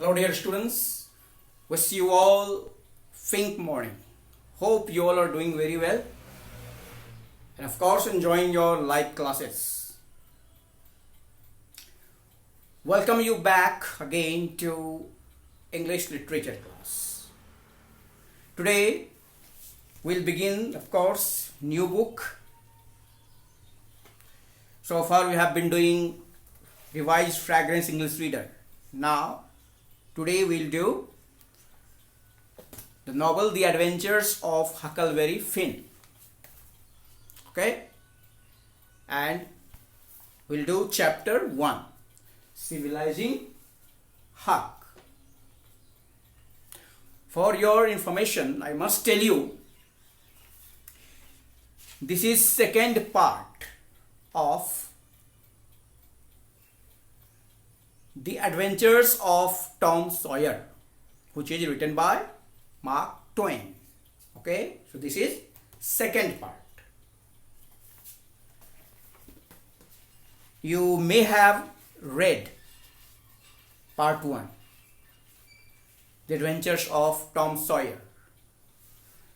Hello dear students, wish you all fink morning. Hope you all are doing very well and of course enjoying your live classes. Welcome you back again to English literature class. Today we'll begin of course new book. So far we have been doing revised fragrance English reader. Now today we'll do the novel The Adventures of Huckleberry Finn. Okay? And we'll do chapter 1, Civilizing Huck. For your information, I must tell you, this is second part of The Adventures of Tom Sawyer, which is written by Mark Twain. Okay, so this is second part. You may have read part 1, The Adventures of Tom Sawyer.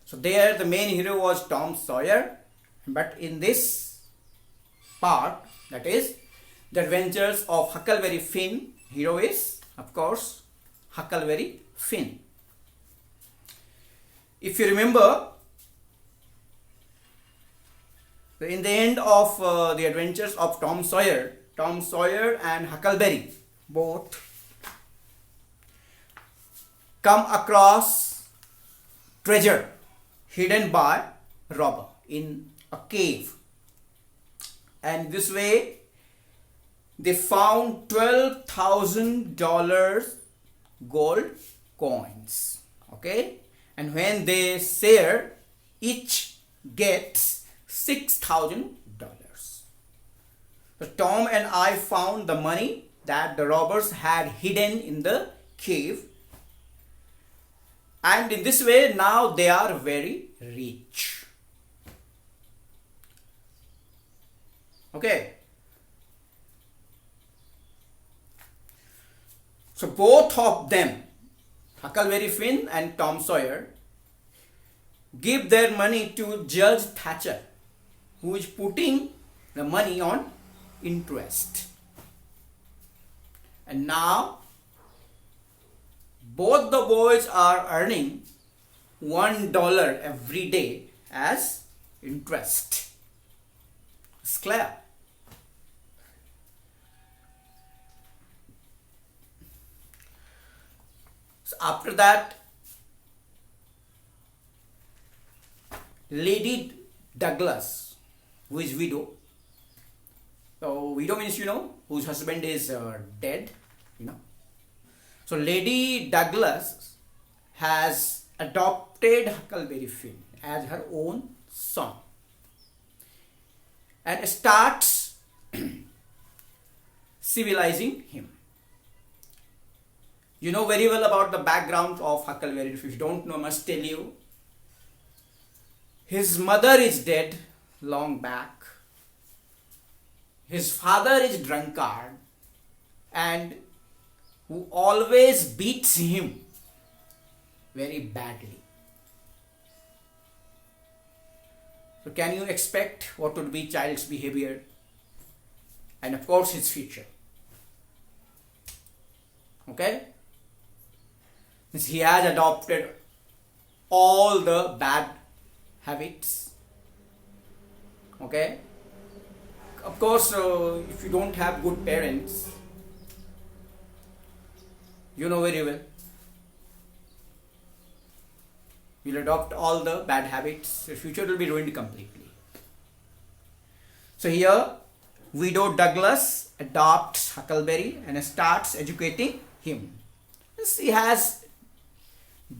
So there the main hero was Tom Sawyer, but in this part, that is The Adventures of Huckleberry Finn, hero is of course Huckleberry Finn. If you remember, in the end of The Adventures of Tom Sawyer and Huckleberry both come across treasure hidden by robber in a cave, and this way they found $12,000 gold coins. Okay, and when they share, each gets $6,000. So Tom and I found the money that the robbers had hidden in the cave, and in this way now they are very rich. Okay. So both of them, Huckleberry Finn and Tom Sawyer, give their money to Judge Thatcher, who is putting the money on interest. And now both the boys are earning $1 every day as interest. It's clear. So after that, Lady Douglas, who is widow. So widow means whose husband is dead. So Lady Douglas has adopted Huckleberry Finn as her own son and starts civilizing him. You know very well about the background of Huckleberry. If you don't know, I must tell you. His mother is dead long back. His father is drunkard and who always beats him very badly. So can you expect what would be child's behavior and of course his future? Okay? He has adopted all the bad habits. Okay? Of course, if you don't have good parents, you know very well, you'll adopt all the bad habits, your future will be ruined completely. So here, widow Douglas adopts Huckleberry and starts educating him. She has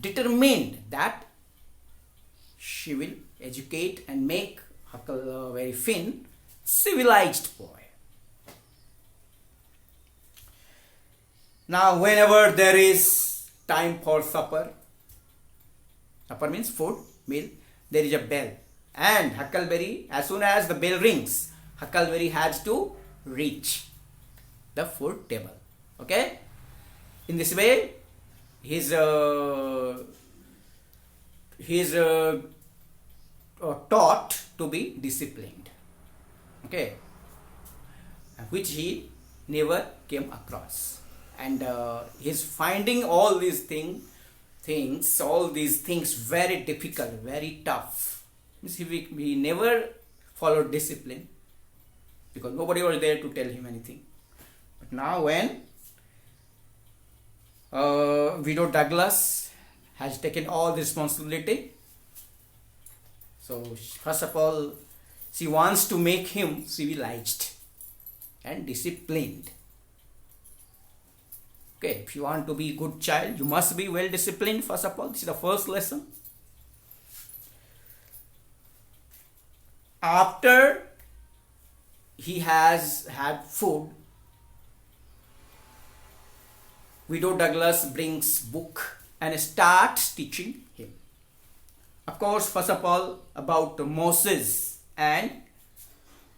determined that she will educate and make Huckleberry Finn civilized boy. Now whenever there is time for supper means food, meal, there is a bell, and Huckleberry, as soon as the bell rings, Huckleberry has to reach the food table. Okay, In this way, he's taught to be disciplined, okay, which he never came across, and he's finding all these things very difficult, very tough. He never followed discipline because nobody was there to tell him anything. But now when Widow Douglas has taken all the responsibility, so first of all she wants to make him civilized and disciplined. Okay, if you want to be a good child, you must be well disciplined first of all. This is the first lesson. After he has had food, Widow Douglas brings book and starts teaching him. Of course, first of all, about Moses and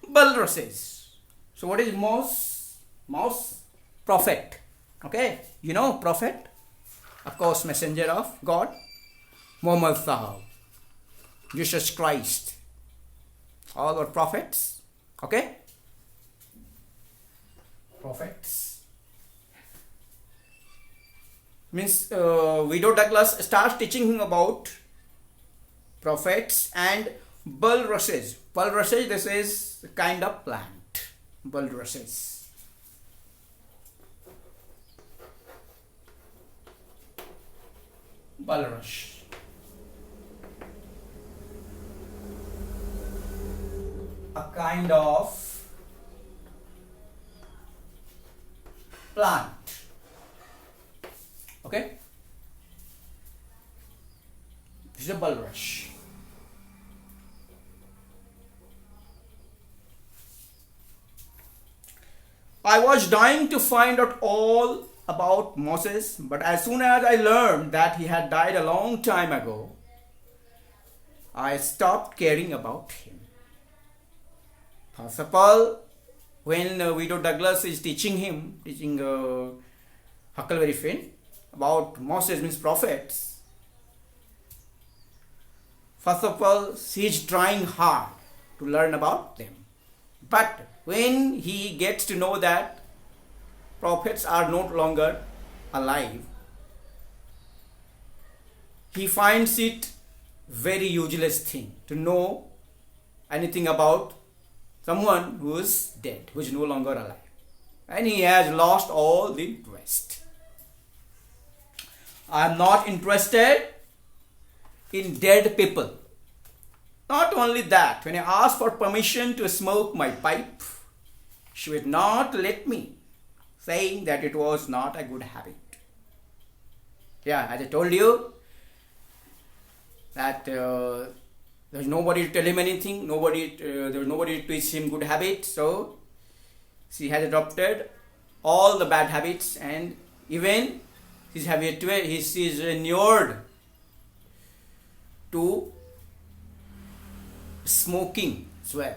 bulrushes. So what is Moses? Moses, prophet. Okay, you know prophet? Of course, messenger of God. Muhammad Sahab, Jesus Christ. All are prophets. Okay? Prophets. Means Widow Douglas starts teaching him about prophets and bulrushes. Bulrushes, this is a kind of plant. Bulrushes. Bulrush. A kind of plant. Okay? This is a bulrush. I was dying to find out all about Moses, but as soon as I learned that he had died a long time ago, I stopped caring about him. First of all, when Widow Douglas is teaching Huckleberry Finn about Moses, means prophets, first of all, she is trying hard to learn about them. But when he gets to know that prophets are no longer alive, he finds it very useless thing to know anything about someone who is dead, who is no longer alive. And he has lost all the interest. I am not interested in dead people. Not only that, when I asked for permission to smoke my pipe, she would not let me, saying that it was not a good habit. Yeah, as I told you, that there was nobody to tell him anything, there was nobody to teach him good habits, so she has adopted all the bad habits, and even she is inured to smoking as well.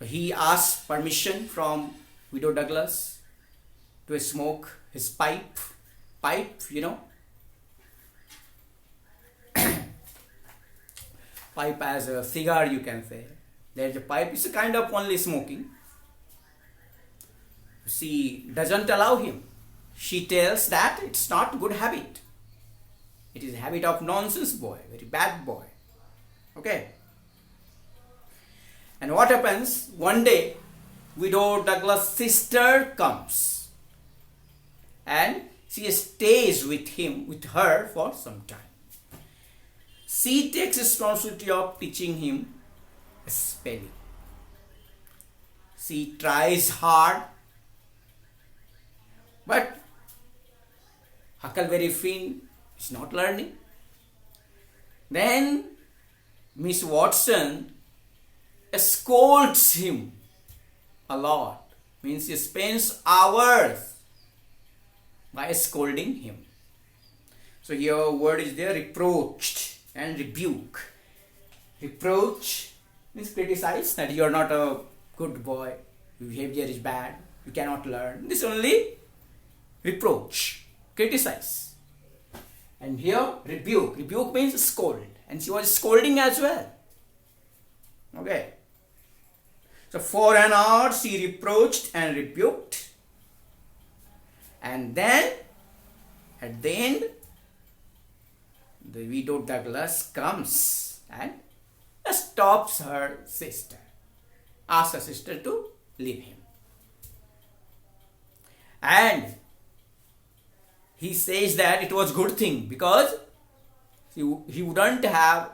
He asked permission from Widow Douglas to smoke his pipe, pipe as a cigar, you can say. There's a pipe, it's a kind of only smoking. She doesn't allow him. She tells that it's not a good habit. It is a habit of nonsense boy, very bad boy. Okay. And what happens? One day, Widow Douglas' sister comes and she stays with her for some time. She takes responsibility of teaching him spelling. She tries hard, but Huckleberry Finn is not learning. Then Miss Watson scolds him a lot. Means she spends hours by scolding him. So here word is there, reproached and rebuke. Reproach means criticize, that you are not a good boy, your behavior is bad, you cannot learn. This only reproach, criticize. And here rebuke. Rebuke means scold. And she was scolding as well. Okay. So for an hour she reproached and rebuked. And then at the end the widow Douglas comes and stops her sister. Asks her sister to leave him. And he says that it was good thing because he wouldn't have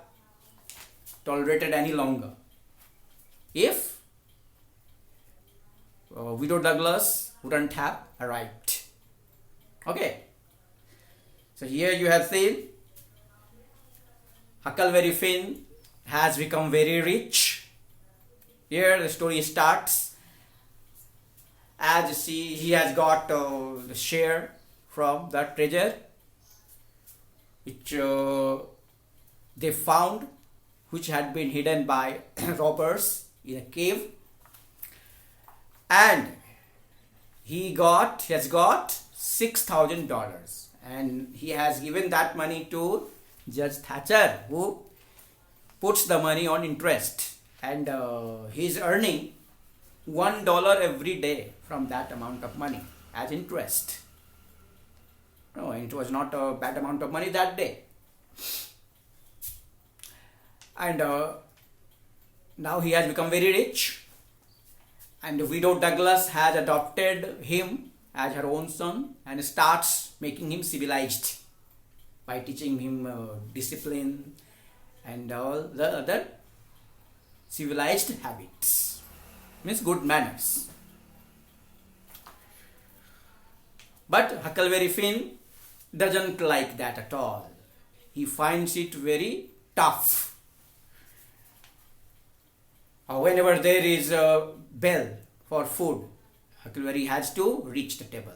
tolerated any longer if widow Douglas wouldn't have arrived. Okay. So here you have seen Huckleberry Finn has become very rich. Here the story starts as he has got the share from the treasure which they found, which had been hidden by robbers in a cave, and he has got $6,000, and he has given that money to Judge Thatcher, who puts the money on interest, and he is earning $1 every day from that amount of money as interest. No, it was not a bad amount of money that day. And now he has become very rich, and the widow Douglas has adopted him as her own son and starts making him civilized by teaching him discipline and all the other civilized habits, means good manners. But Huckleberry Finn doesn't like that at all. He finds it very tough. Whenever there is a bell for food, Huckleberry has to reach the table.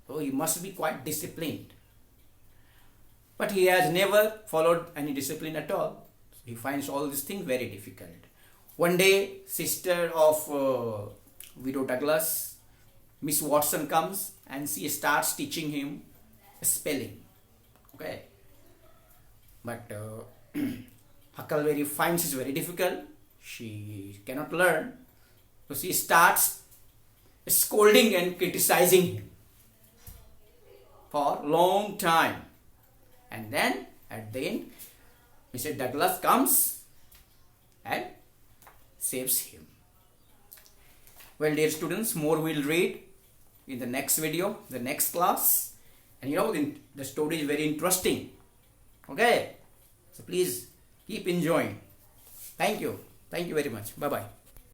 So he must be quite disciplined. But he has never followed any discipline at all. He finds all these things very difficult. One day, sister of widow Douglas, Miss Watson, comes and she starts teaching him spelling. Okay. But Huckleberry finds it very difficult. She cannot learn. So she starts scolding and criticizing him for a long time. And then at the end, Mr. Douglas comes and saves him. Well, dear students, more we'll read in the next video, the next class. And the story is very interesting. Okay. So please keep enjoying. Thank you. Thank you very much. Bye-bye.